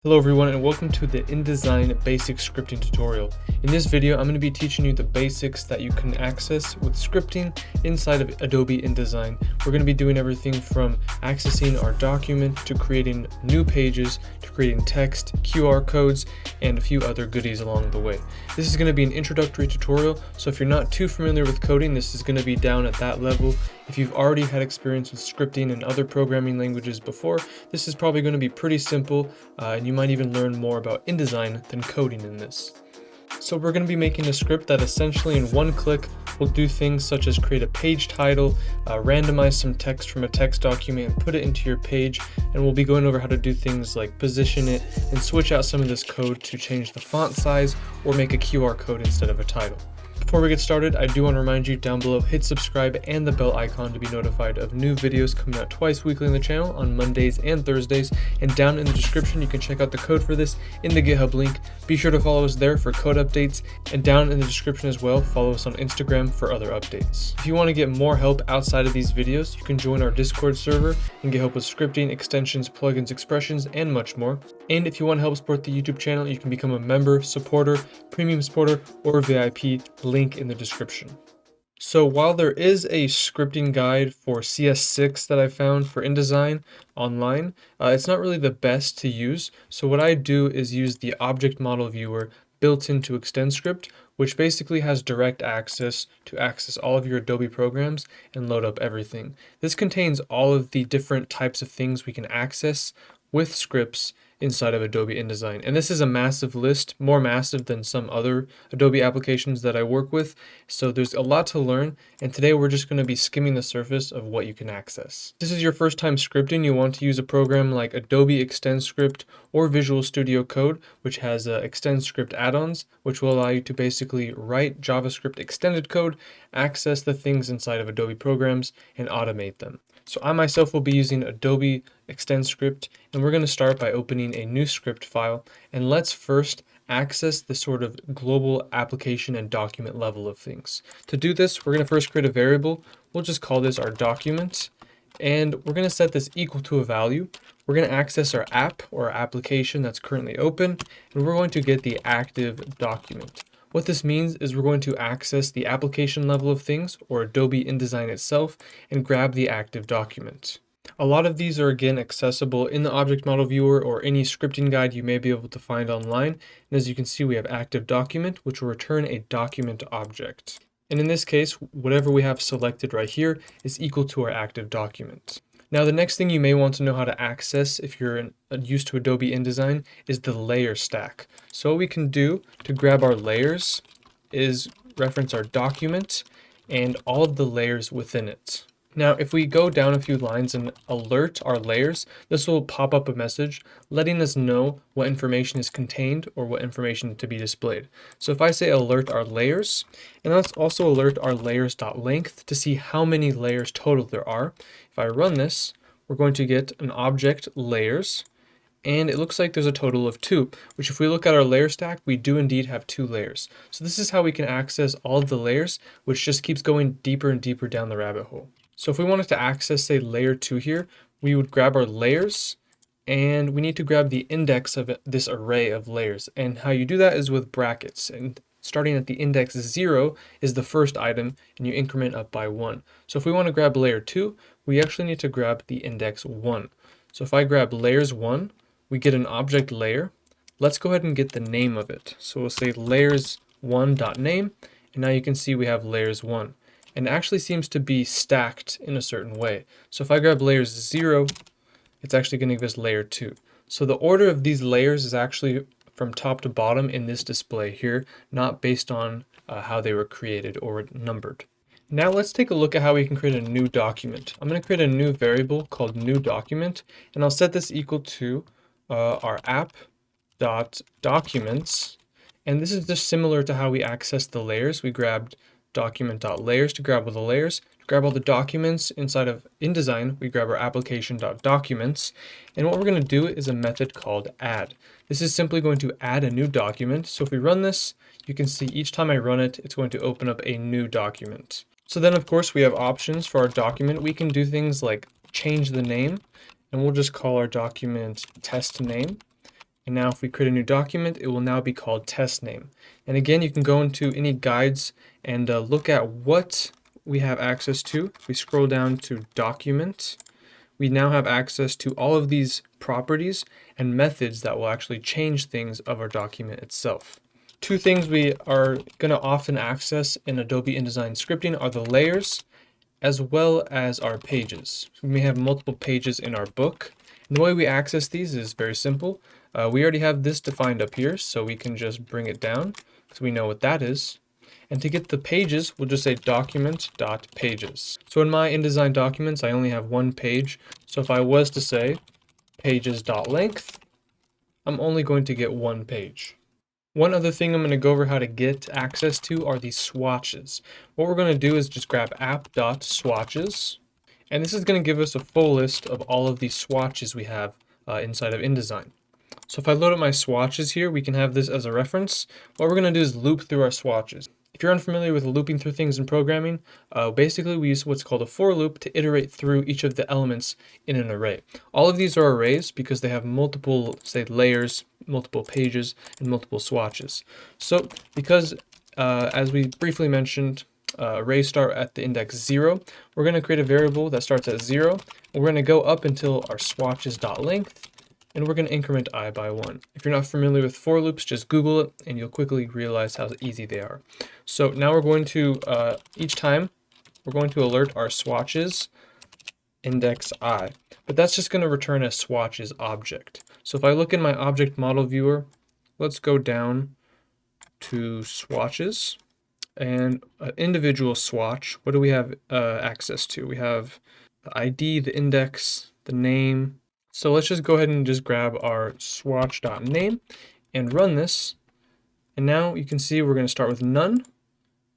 Hello everyone and welcome to the InDesign basic scripting tutorial. In this video I'm going to be teaching you the basics that you can access with scripting inside of Adobe InDesign. We're going to be doing everything from accessing our document to creating new pages to creating text, QR codes, and a few other goodies along the way. This is going to be an introductory tutorial, so if you're not too familiar with coding, this is going to be down at that level. If you've already had experience with scripting and other programming languages before, this is probably going to be pretty simple, and you might even learn more about InDesign than coding in this. So we're going to be making a script that essentially in one click will do things such as create a page title, randomize some text from a text document and put it into your page, and we'll be going over how to do things like position it and switch out some of this code to change the font size or make a QR code instead of a title. Before we get started, I do want to remind you down below, hit subscribe and the bell icon to be notified of new videos coming out twice weekly on the channel on Mondays and Thursdays. And down in the description, you can check out the code for this in the GitHub link. Be sure to follow us there for code updates. And down in the description as well, follow us on Instagram for other updates. If you want to get more help outside of these videos, you can join our Discord server and get help with scripting, extensions, plugins, expressions, and much more. And if you want to help support the YouTube channel, you can become a member, supporter, premium supporter, or VIP. Link in the description. So while there is a scripting guide for CS6 that I found for InDesign online, it's not really the best to use. So what I do is use the object model viewer built into ExtendScript, which basically has direct access to access all of your Adobe programs and load up everything. This contains all of the different types of things we can access with scripts inside of Adobe InDesign. And this is a massive list, more massive than some other Adobe applications that I work with. So there's a lot to learn, and today we're just going to be skimming the surface of what you can access. If this is your first time scripting, you want to use a program like Adobe ExtendScript or Visual Studio Code, which has ExtendScript add-ons, which will allow you to basically write JavaScript extended code, access the things inside of Adobe programs, and automate them. So I myself will be using Adobe ExtendScript, and we're going to start by opening a new script file, and let's first access the sort of global application and document level of things. To do this, we're going to first create a variable. We'll just call this our document, and we're going to set this equal to a value. We're going to access our app or our application that's currently open, and we're going to get the active document. What this means is we're going to access the application level of things, or Adobe InDesign itself, and grab the active document. A lot of these are again accessible in the object model viewer or any scripting guide you may be able to find online. And as you can see, we have active document, which will return a document object. And in this case, whatever we have selected right here is equal to our active document. Now, the next thing you may want to know how to access if you're used to Adobe InDesign is the layer stack. So what we can do to grab our layers is reference our document and all of the layers within it. Now, if we go down a few lines and alert our layers, this will pop up a message letting us know what information is contained or what information to be displayed. So if I say alert our layers, and let's also alert our layers.length to see how many layers total there are. If I run this, we're going to get an object layers, and it looks like there's a total of 2, which if we look at our layer stack, we do indeed have 2 layers. So this is how we can access all of the layers, which just keeps going deeper and deeper down the rabbit hole. So if we wanted to access, say, layer 2 here, we would grab our layers, and we need to grab the index of this array of layers. And how you do that is with brackets. And starting at the index 0 is the first item, and you increment up by 1. So if we want to grab layer 2, we actually need to grab the index 1. So if I grab layers 1, we get an object layer. Let's go ahead and get the name of it. So we'll say layers1.name, and now you can see we have layers 1. And it actually seems to be stacked in a certain way. So if I grab layers 0, it's actually going to give us layer 2. So the order of these layers is actually from top to bottom in this display here, not based on how they were created or numbered. Now let's take a look at how we can create a new document. I'm going to create a new variable called new document, and I'll set this equal to our app.documents. And this is just similar to how we access the layers. We grabbed document.layers to grab all the layers. To grab all the documents inside of InDesign, we grab our application.documents. And what we're going to do is a method called add. This is simply going to add a new document. So if we run this, you can see each time I run it, it's going to open up a new document. So then, of course, we have options for our document. We can do things like change the name, and we'll just call our document test name. And now if we create a new document, it will now be called test name. And again, you can go into any guides and look at what we have access to. If we scroll down to document, we now have access to all of these properties and methods that will actually change things of our document itself. Two things we are going to often access in Adobe InDesign scripting are the layers as well as our pages. So we may have multiple pages in our book. And the way we access these is very simple. We already have this defined up here, so we can just bring it down so we know what that is. And to get the pages, we'll just say document.pages. So in my InDesign documents, I only have one page. So if I was to say pages.length, I'm only going to get one page. One other thing I'm going to go over how to get access to are these swatches. What we're going to do is just grab app.swatches, and this is going to give us a full list of all of these swatches we have inside of InDesign. So if I load up my swatches here, we can have this as a reference. What we're going to do is loop through our swatches. If you're unfamiliar with looping through things in programming, basically we use what's called a for loop to iterate through each of the elements in an array. All of these are arrays because they have multiple, say, layers, multiple pages, and multiple swatches. So because, as we briefly mentioned, arrays start at the index 0, we're going to create a variable that starts at 0, and we're going to go up until our swatches.length, and we're going to increment I by 1. If you're not familiar with for loops, just Google it and you'll quickly realize how easy they are. So now we're going to, each time, we're going to alert our swatches index I, but that's just going to return a swatches object. So if I look in my object model viewer, let's go down to swatches and individual swatch. What do we have access to? We have the ID, the index, the name. So let's just go ahead and just grab our swatch.name and run this. And now you can see we're going to start with none.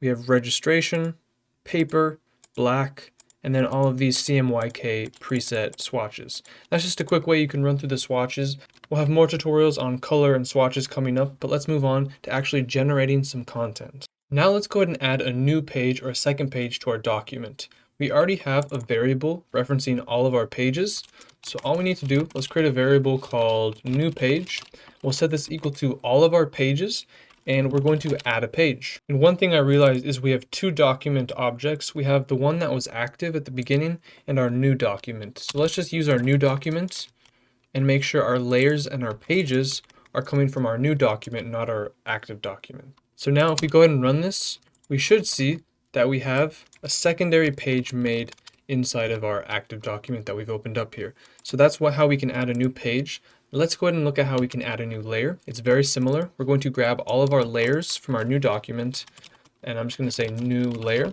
We have registration, paper, black, and then all of these CMYK preset swatches. That's just a quick way you can run through the swatches. We'll have more tutorials on color and swatches coming up, but let's move on to actually generating some content. Now let's go ahead and add a new page or a second page to our document. We already have a variable referencing all of our pages. So all we need to do, let's create a variable called new page. We'll set this equal to all of our pages, and we're going to add a page. And one thing I realized is we have two document objects. We have the one that was active at the beginning and our new document. So let's just use our new document and make sure our layers and our pages are coming from our new document, not our active document. So now if we go ahead and run this, we should see that we have a secondary page made inside of our active document that we've opened up here. So that's how we can add a new page. Let's go ahead and look at how we can add a new layer. It's very similar. We're going to grab all of our layers from our new document, and I'm just going to say new layer.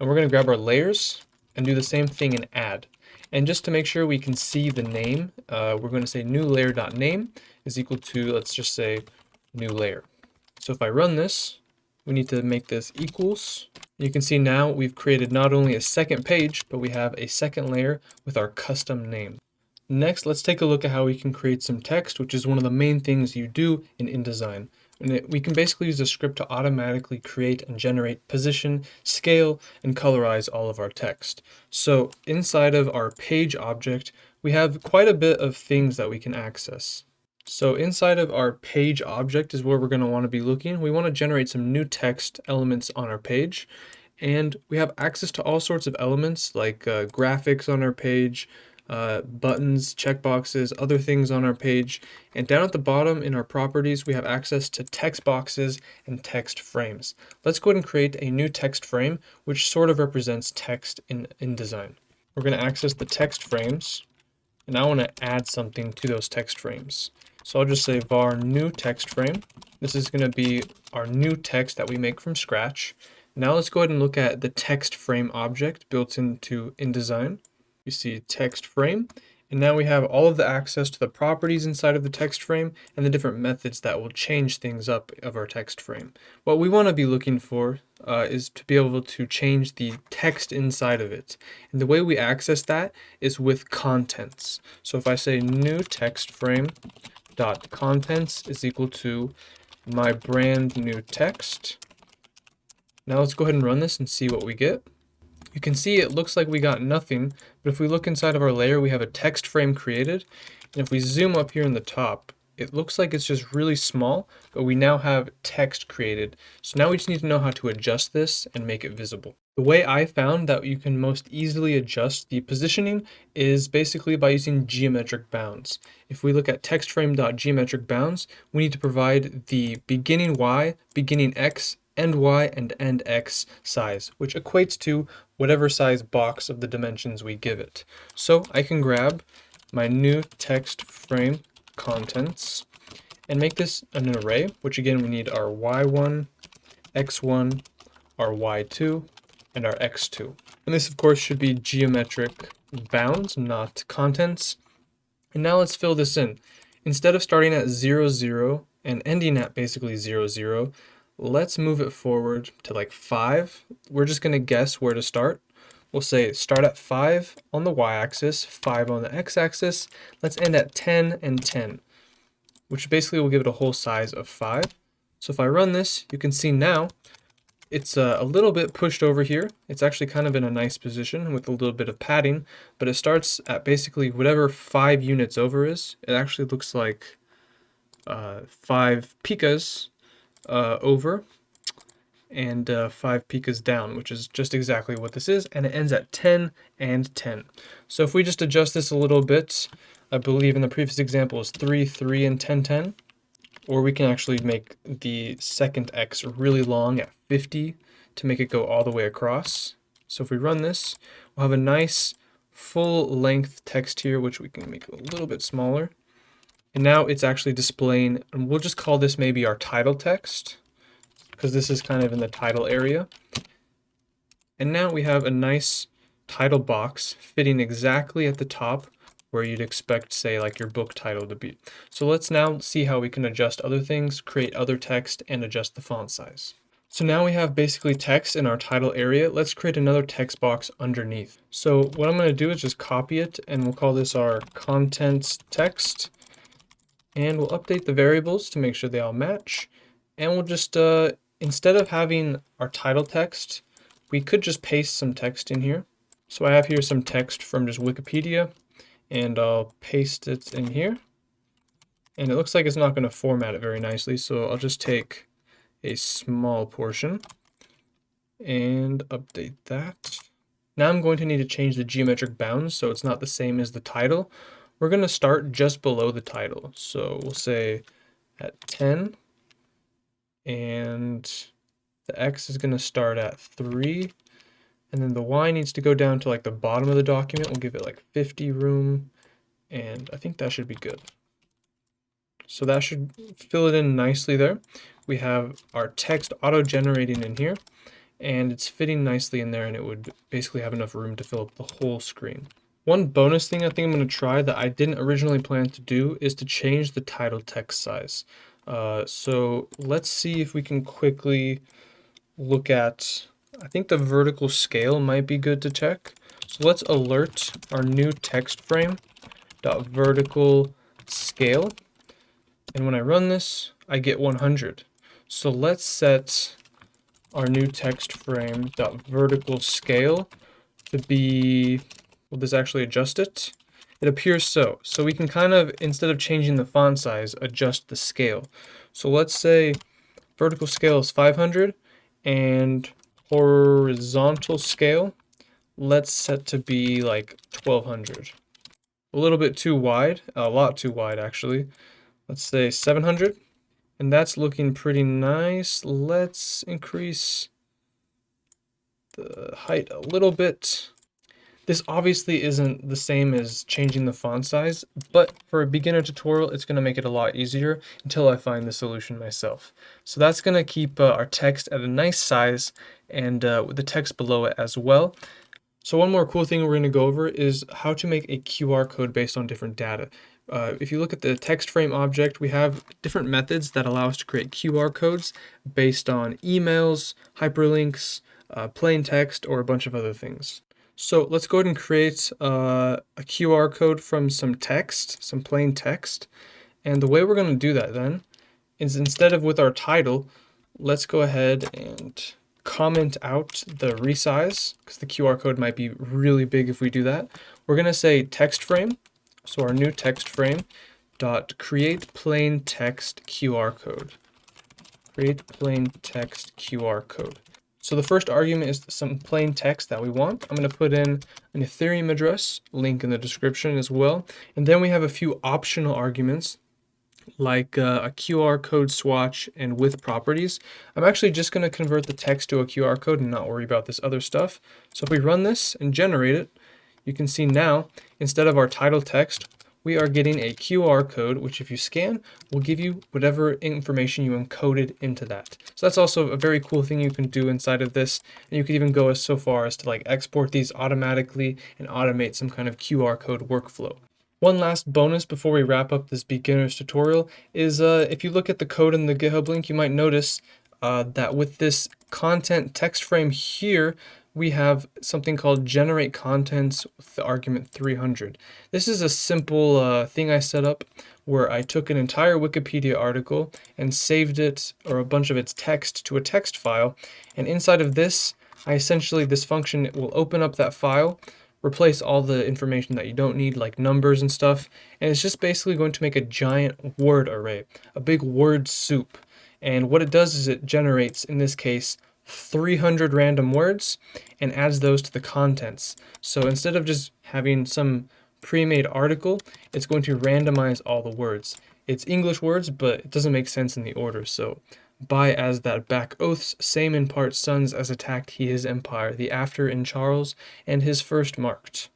And we're going to grab our layers and do the same thing in add. And just to make sure we can see the name, we're going to say new layer.name is equal to, let's just say, new layer. So if I run this, we need to make this equals. You can see now we've created not only a second page, but we have a second layer with our custom name. Next, let's take a look at how we can create some text, which is one of the main things you do in InDesign. And we can basically use a script to automatically create and generate position, scale, and colorize all of our text. So inside of our page object, we have quite a bit of things that we can access. So inside of our page object is where we're going to want to be looking. We want to generate some new text elements on our page. And we have access to all sorts of elements like graphics on our page, buttons, checkboxes, other things on our page. And down at the bottom in our properties, we have access to text boxes and text frames. Let's go ahead and create a new text frame, which sort of represents text in InDesign. We're going to access the text frames, and I want to add something to those text frames. So I'll just say var new text frame. This is going to be our new text that we make from scratch. Now let's go ahead and look at the text frame object built into InDesign. You see text frame, and now we have all of the access to the properties inside of the text frame and the different methods that will change things up of our text frame. What we want to be looking for is to be able to change the text inside of it. And the way we access that is with contents. So if I say new text frame dot contents is equal to my brand new text. Now let's go ahead and run this and see what we get. You can see it looks like we got nothing, but if we look inside of our layer, we have a text frame created. And if we zoom up here in the top, it looks like it's just really small, but we now have text created. So now we just need to know how to adjust this and make it visible. The way I found that you can most easily adjust the positioning is basically by using geometric bounds. If we look at textFrame.geometric bounds, we need to provide the beginning Y, beginning X, end Y, and end X size, which equates to whatever size box of the dimensions we give it. So I can grab my new text frame contents and make this an array, which again we need our Y1, X1, our Y2, and our X2. And this of course should be geometric bounds, not contents. And now let's fill this in. Instead of starting at 0, 0 and ending at basically 0, 0, let's move it forward to like 5. We're just going to guess where to start. We'll say start at 5 on the y-axis, 5 on the x-axis. Let's end at 10 and 10, which basically will give it a whole size of 5. So if I run this, you can see now it's a little bit pushed over here. It's actually kind of in a nice position with a little bit of padding, but it starts at basically whatever 5 units over is. It actually looks like 5 picas over and 5 picas down, which is just exactly what this is, and it ends at 10 and 10. So if we just adjust this a little bit, I believe in the previous example is 3, 3, and 10, 10. Or we can actually make the second X really long at 50 to make it go all the way across. So if we run this, we'll have a nice full length text here, which we can make a little bit smaller. And now it's actually displaying, and we'll just call this maybe our title text, because this is kind of in the title area. And now we have a nice title box fitting exactly at the top where you'd expect, say, like your book title to be. So let's now see how we can adjust other things, create other text, and adjust the font size. So now we have basically text in our title area. Let's create another text box underneath. So what I'm going to do is just copy it, and we'll call this our contents text. And we'll update the variables to make sure they all match. And we'll just, instead of having our title text, we could just paste some text in here. So I have here some text from just Wikipedia, and I'll paste it in here. And it looks like it's not going to format it very nicely, so I'll just take a small portion and update that. Now I'm going to need to change the geometric bounds so it's not the same as the title. We're going to start just below the title. So we'll say at 10, and the X is going to start at 3. And then the Y needs to go down to like the bottom of the document. We'll give it like 50 room, and I think that should be good. So that should fill it in nicely there. We have our text auto-generating in here, and it's fitting nicely in there, and it would basically have enough room to fill up the whole screen. One bonus thing I think I'm going to try that I didn't originally plan to do is to change the title text size. So let's see if we can quickly look at, I think the vertical scale might be good to check. So let's alert our new text frame dot vertical scale. And when I run this, I get 100. So let's set our new text frame dot vertical scale to be, will this actually adjust it? It appears so. So we can kind of, instead of changing the font size, adjust the scale. So let's say vertical scale is 500 and horizontal scale, let's set to be like 1200. A little bit too wide, a lot too wide actually. Let's say 700, and that's looking pretty nice. Let's increase the height a little bit. This obviously isn't the same as changing the font size, but for a beginner tutorial, it's going to make it a lot easier until I find the solution myself. So that's going to keep our text at a nice size, and with the text below it as well. So one more cool thing we're going to go over is how to make a QR code based on different data. If you look at the text frame object, we have different methods that allow us to create QR codes based on emails, hyperlinks, plain text, or a bunch of other things. So let's go ahead and create a QR code from some text, some plain text. And the way we're going to do that then is, instead of with our title, let's go ahead and comment out the resize, because the QR code might be really big if we do that. We're going to say text frame. So our new text frame dot create plain text QR code. Create plain text QR code. So the first argument is some plain text that we want. I'm going to put in an Ethereum address, link in the description as well. And then we have a few optional arguments like a QR code swatch and with properties. I'm actually just going to convert the text to a QR code and not worry about this other stuff. So if we run this and generate it, you can see now, instead of our title text, we are getting a QR code, which if you scan, will give you whatever information you encoded into that. So that's also a very cool thing you can do inside of this. And you can even go so far as to like export these automatically and automate some kind of QR code workflow. One last bonus before we wrap up this beginner's tutorial is if you look at the code in the GitHub link, you might notice that with this content text frame here, we have something called generate contents with the argument 300. This is a simple thing I set up where I took an entire Wikipedia article and saved it, or a bunch of its text, to a text file. And inside of this, this function will open up that file, replace all the information that you don't need, like numbers and stuff, and it's just basically going to make a giant word array, a big word soup. And what it does is it generates, in this case, 300 random words and adds those to the contents. So instead of just having some pre-made article, it's going to randomize all the words. It's English words, but it doesn't make sense in the order. So by as that back oaths, same in part sons as attacked he his empire, the after in Charles, and his first marked.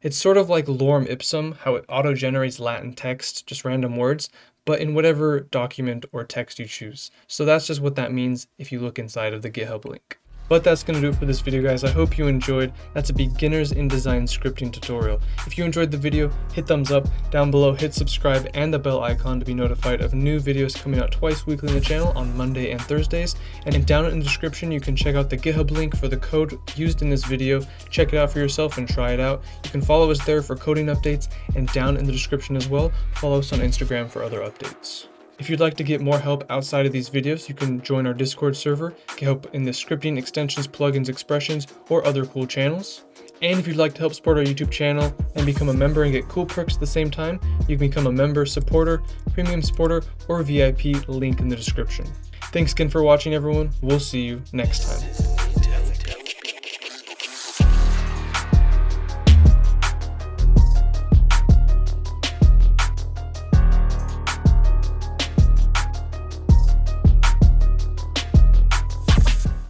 It's sort of like lorem ipsum, how it auto-generates Latin text, just random words, but in whatever document or text you choose. So that's just what that means if you look inside of the GitHub link. But that's going to do it for this video, guys. I hope you enjoyed. That's a beginner's InDesign scripting tutorial. If you enjoyed the video, hit thumbs up. Down below, hit subscribe and the bell icon to be notified of new videos coming out twice weekly in the channel on Monday and Thursdays. And down in the description, you can check out the GitHub link for the code used in this video. Check it out for yourself and try it out. You can follow us there for coding updates, and down in the description as well, follow us on Instagram for other updates. If you'd like to get more help outside of these videos, you can join our Discord server, get help in the scripting, extensions, plugins, expressions, or other cool channels. And if you'd like to help support our YouTube channel and become a member and get cool perks at the same time, you can become a member, supporter, premium supporter, or VIP, link in the description. Thanks again for watching, everyone. We'll see you next time.